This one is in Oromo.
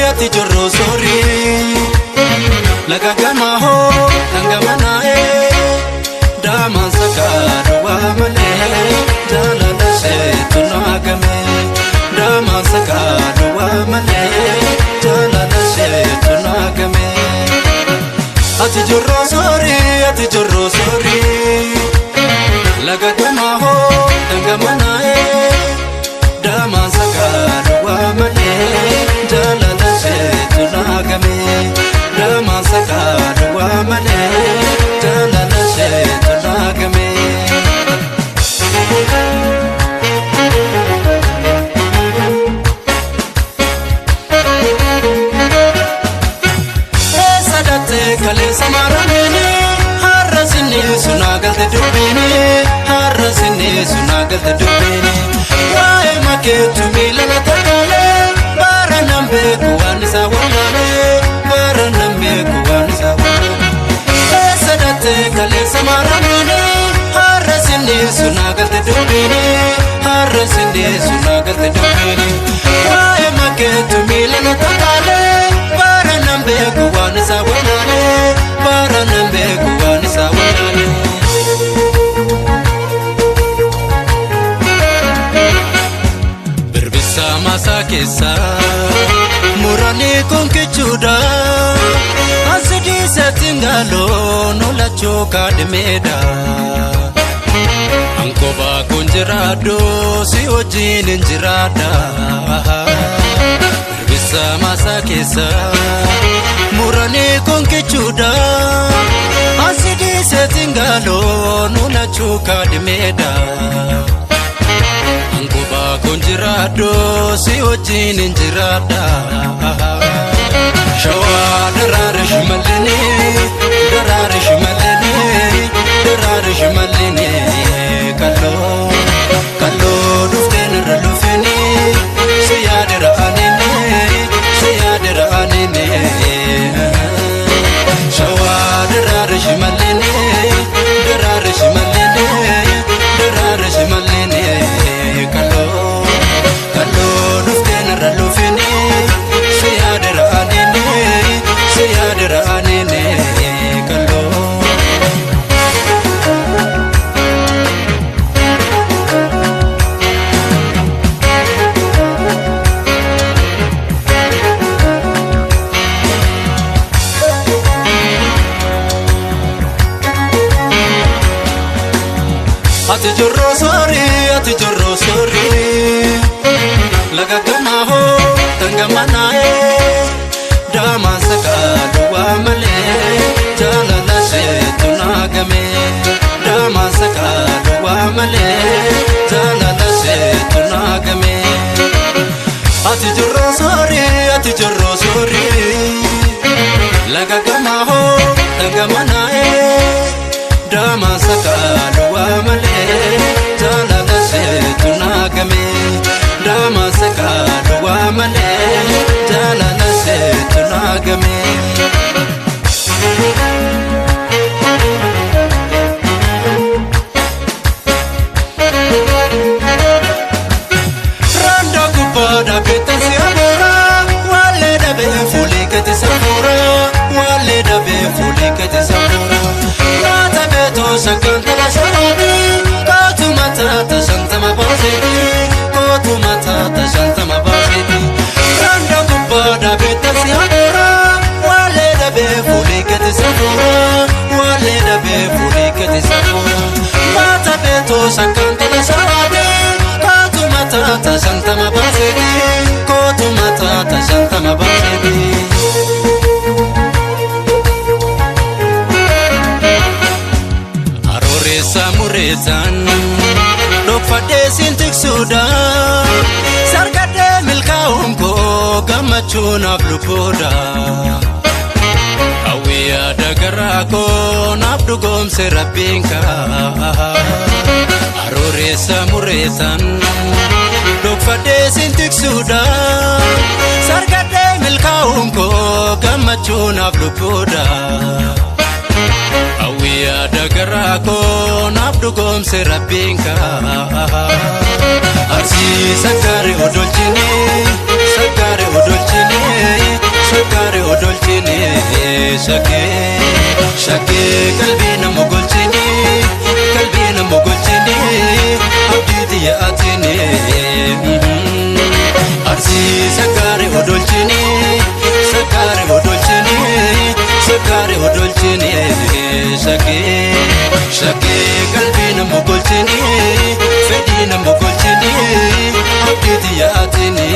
ati jorro sori laga gama ho tangama nae daman sakadu wa male jalala se tunagame daman sakadu wa male jalala se tunagame ati jorro sori laga gama ho tangama nae daman sakadu wa male jalala se tunagame daman sakadu wa male jalala se tunagame sadate kale samaramene harasini sunagalte dubene harasini sunagalte dubene wae maketu milana takale baranambe kuwanisa walale baranambe kuwanisa walale sadate kale samaramene harasini sunagalte dubene harasini sunagalte dubene wae maketu milana takale baranambe kuwanisa walale baranambe kuwanisa walale birbisa masakesa murani konkechuda asidi setingalo nola choka demeda ankoba kunjirado si ojin njirada birbisa masakesa murani konkechuda asidi setingalo nola choka demeda ankoba kunjirado si ojin njirada shawa dararish malini kallo duften ralufeni siyadira anine shawa dararish malini kallo duften ralufeni siyadira anine kallo ati jorro sori laga gama ho tangama nae daman sakadu wa male jalala se tunagame daman sakadu wa male jalala se tunagame ati jorro sori laga gama ho tangama nae daman sakadu wa male jalala se tunagame daman sakadu wa male jalala se tunagame rando kupada betasi amora wale dabe fulikati safura wale dabe fulikati safura mata beto sakanta la sharadi kotu matata shantama basiti kotu matata shantama basiti rando kupada betasi amora wale dabe fulikati safura wale dabe fulikati safura mata beto sakanta la sharadi kotu matata shantama basiti kotu matata shantama basiti samurezan dokfade sintik suda sarkade milkaumko gamachuna blupoda awiya dagarako nabdugom serabinka arore samurezan dokfade sintik suda sarkade milkaumko gamachuna blupoda awiya dagarako nabdugom serabinka arsi sakari odolchini sakari shakkee qalbii nama golchini abdii xiyyaatini arsii sakkaare odolchini shakkee qalbii nama golchini fedhii nama golchini abdii xiyyaatini